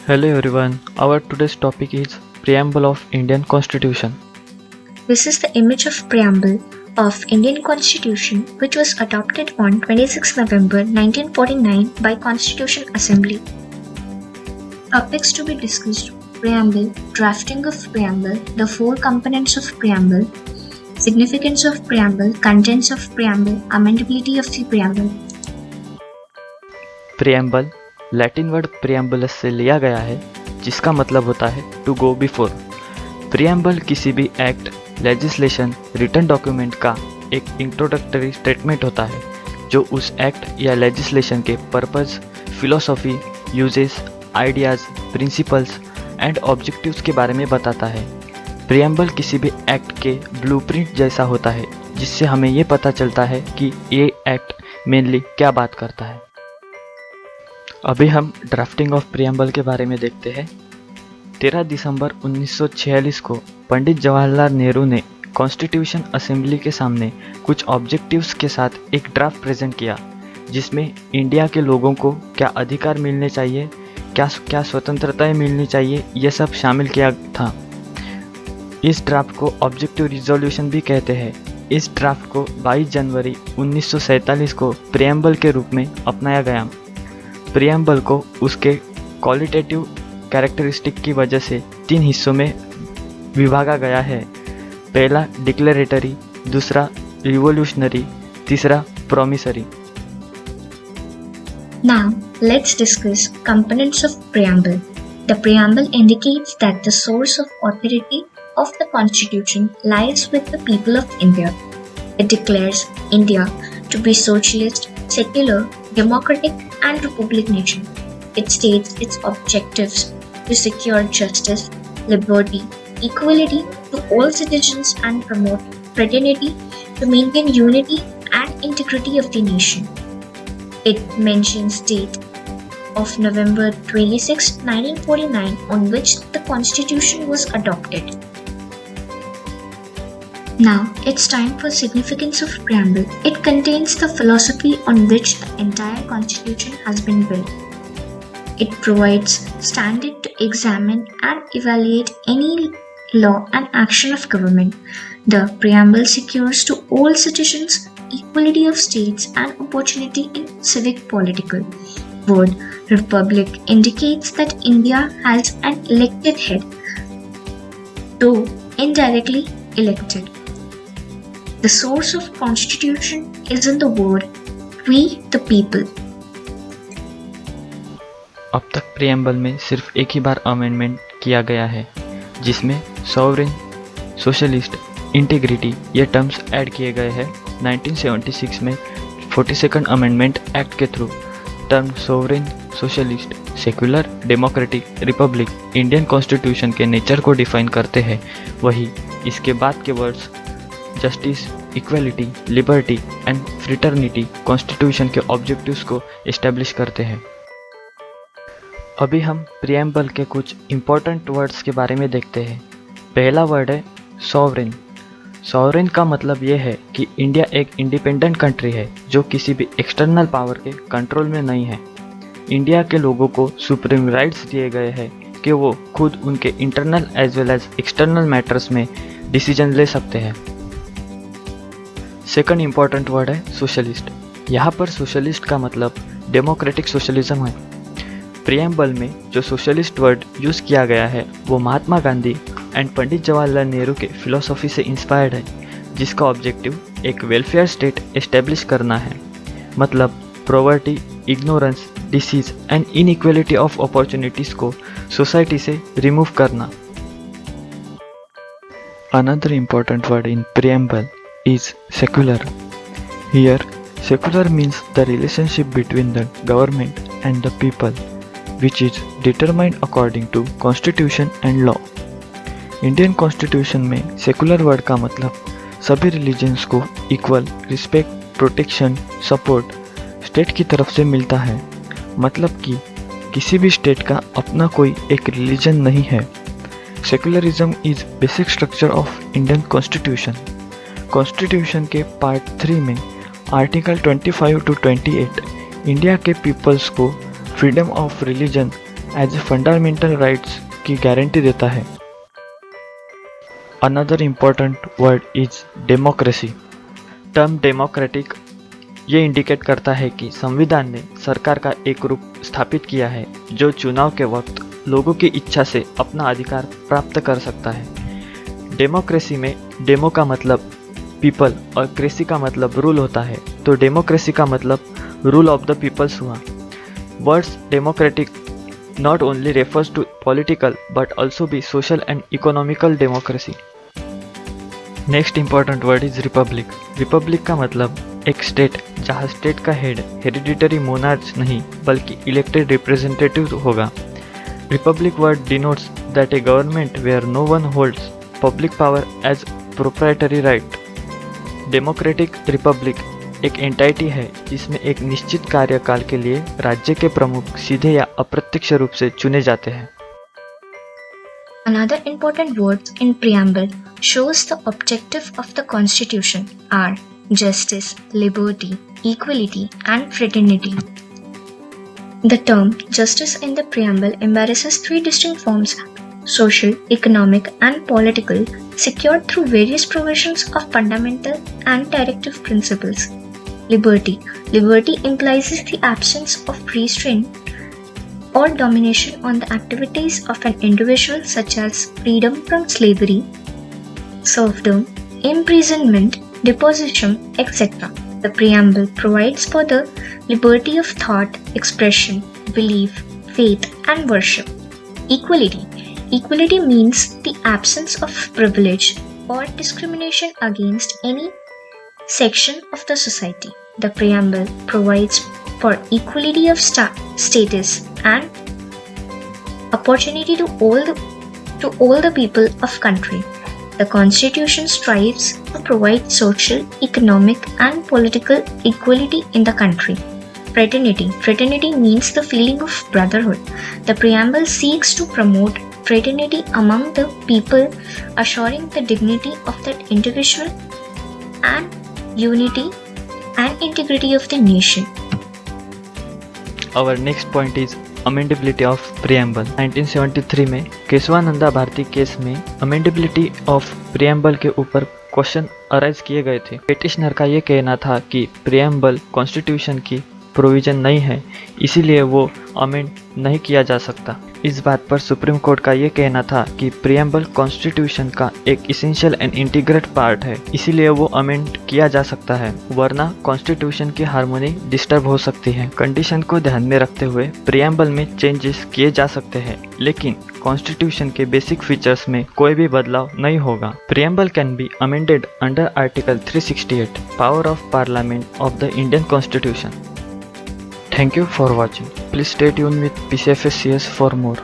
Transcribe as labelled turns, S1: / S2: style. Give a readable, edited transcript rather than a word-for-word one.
S1: Hello everyone. Our today's topic is Preamble of Indian Constitution.
S2: This is the image of preamble of Indian Constitution which was adopted on 26 November 1949 by Constitution Assembly. Topics to be discussed: preamble, drafting of preamble, the four components of preamble, significance of preamble, contents of preamble, amendability of the preamble.
S1: Preamble Latin word preambulus से लिया गया है, जिसका मतलब होता है to go before. Preamble किसी भी एक्ट, लेजिस्लेशन, रिटन डॉक्यूमेंट का एक इंट्रोडक्टरी स्टेटमेंट होता है जो उस एक्ट या लेजिस्लेशन के purpose, philosophy, uses, ideas, principles and objectives के बारे में बताता है। प्रियम्बल किसी भी एक्ट के ब्लूप्रिंट जैसा होता है, जिससे हमें ये पता चलता है कि ये एक्ट मेनली क्या बात करता है। अभी हम ड्राफ्टिंग ऑफ प्रियम्बल के बारे में देखते हैं। 13 दिसंबर 1946 को पंडित जवाहरलाल नेहरू ने कॉन्स्टिट्यूशन असेंबली के सामने कुछ ऑब्जेक्टिव्स के साथ एक ड्राफ्ट प्रेजेंट किया, जिसमें इंडिया के लोगों को क्या अधिकार मिलने चाहिए, क्या स्वतंत्रताएं मिलनी चाहिए, यह सब शामिल किया था। इस ड्राफ्ट को ऑब्जेक्टिव रिजोल्यूशन भी कहते हैं। इस ड्राफ्ट को 22 जनवरी 1947 को प्रियम्बल के रूप में अपनाया गया। प्रियम्बल को उसके क्वालिटेटिव कैरेक्टरिस्टिक की वजह से 3 हिस्सों में विभागा गया है। पहला डिक्लेरेटरी, दूसरा रिवोल्यूशनरी, तीसरा promissory.
S2: Now, let's discuss components of preamble. The preamble indicates that the source of authority of the Constitution lies with the people of India. It declares India to be socialist, secular, democratic, and republic nation. It states its objectives to secure justice, liberty, equality to all citizens and promote fraternity, to maintain unity and integrity of the nation. It mentions date of November 26, 1949 on which the Constitution was adopted. Now it's time for significance of preamble. It contains the philosophy on which the entire Constitution has been built. It provides standard to examine and evaluate any law and action of government. The preamble secures to all citizens equality of states and opportunity in civic political. Word republic indicates that India has an elected head, though indirectly elected. The source of Constitution is in the word we the people.
S1: अब तक preamble में सिर्फ एक ही बार amendment किया गया है, जिसमें sovereign, socialist, integrity ये टर्म्स ऐड किए गए हैं। 1976 में 42nd अमेंडमेंट एक्ट के through term sovereign, socialist, secular, democratic, Republic Indian constitution के नेचर को डिफाइन करते हैं। वही इसके बाद के words justice, equality, liberty and fraternity constitution के ऑब्जेक्टिव्स को एस्टेब्लिश करते हैं। अभी हम प्रियम्बल के कुछ इंपॉर्टेंट वर्ड्स के बारे में देखते हैं। पहला वर्ड है सॉवरेन। सॉवरेन का मतलब ये है कि इंडिया एक इंडिपेंडेंट कंट्री है जो किसी भी एक्सटर्नल पावर के कंट्रोल में नहीं है। इंडिया के लोगों को सुप्रीम राइट्स दिए गए हैं कि वो खुद उनके internal as well as external matters में डिसीजन ले सकते हैं। सेकंड इंपॉर्टेंट वर्ड है सोशलिस्ट। यहाँ पर सोशलिस्ट का मतलब डेमोक्रेटिक सोशलिज्म है। प्रियम्बल में जो सोशलिस्ट वर्ड यूज़ किया गया है वो महात्मा गांधी एंड पंडित जवाहरलाल नेहरू के फिलोसॉफी से इंस्पायर्ड है, जिसका ऑब्जेक्टिव एक वेलफेयर स्टेट एस्टेब्लिश करना है। मतलब poverty, ignorance, disease and inequality of opportunities को सोसाइटी से रिमूव करना। Another important word in preamble is secular. Here, secular means the relationship between the government and the people, which is determined according to constitution and law. Indian constitution में secular word का मतलब सभी religions को equal respect, protection, support state की तरफ से मिलता है। मतलब कि किसी भी स्टेट का अपना कोई एक रिलीजन नहीं है। Secularism is basic structure of Indian constitution. Constitution के पार्ट 3 में आर्टिकल 25 to 28 इंडिया के पीपल्स को freedom of religion as a fundamental rights की गारंटी देता है। Another important word is democracy. Term democratic ये इंडिकेट करता है कि संविधान ने सरकार का एक रूप स्थापित किया है जो चुनाव के वक्त लोगों की इच्छा से अपना अधिकार प्राप्त कर सकता है। डेमोक्रेसी में डेमो का मतलब पीपल और क्रेसी का मतलब रूल होता है, तो डेमोक्रेसी का मतलब रूल ऑफ द पीपल्स हुआ। Words democratic not only refers to political but also be social and economical democracy. Next important word is Republic. Republic का मतलब एक स्टेट जहाँ स्टेट का हेड हेरिडिटरी मोनार्च नहीं बल्कि इलेक्टेड रिप्रेजेंटेटिव होगा। Republic word denotes that a government where no one holds public power as proprietary right. Democratic republic एक entity है जिसमें एक निश्चित कार्यकाल के लिए राज्य के प्रमुख सीधे या अप्रत्यक्ष रूप से चुने जाते हैं।
S2: Another important word in preamble shows the objective of the constitution are justice, liberty, equality and fraternity. The term justice in the preamble embraces three distinct forms: social, economic and political, secured through various provisions of fundamental and directive principles. Liberty. Liberty implies the absence of restraint or domination on the activities of an individual, such as freedom from slavery, serfdom, imprisonment, deposition, etc. The preamble provides for the liberty of thought, expression, belief, faith, and worship. Equality. Equality means the absence of privilege or discrimination against any section of the society. The preamble provides for equality of status and opportunity to all the people of country. The Constitution strives to provide social, economic and political equality in the country. Fraternity. Fraternity means the feeling of brotherhood. The preamble seeks to promote fraternity among the people, assuring the dignity of that individual and unity and integrity of the nation.
S1: Our next point is amendability of preamble. 1973 में Kesavananda Bharti case में amendability of preamble के ऊपर question arise किए गए थे। Petitioner का ये कहना था कि प्रियम्बल कॉन्स्टिट्यूशन की प्रोविजन नहीं है, इसीलिए वो अमेंड नहीं किया जा सकता। इस बात पर सुप्रीम कोर्ट का ये कहना था कि प्रियम्बल कॉन्स्टिट्यूशन का एक इसेंशियल एंड इंटीग्रेट पार्ट है, इसीलिए वो अमेंड किया जा सकता है, वरना कॉन्स्टिट्यूशन की हार्मोनी डिस्टर्ब हो सकती है। कंडीशन को ध्यान में रखते हुए प्रियम्बल में चेंजेस किए जा सकते हैं, लेकिन कॉन्स्टिट्यूशन के बेसिक फीचर्स में कोई भी बदलाव नहीं होगा। Preamble can be amended under article 368 power of parliament of the Indian constitution. Thank you for watching. Please stay tuned with PCFS CS for more.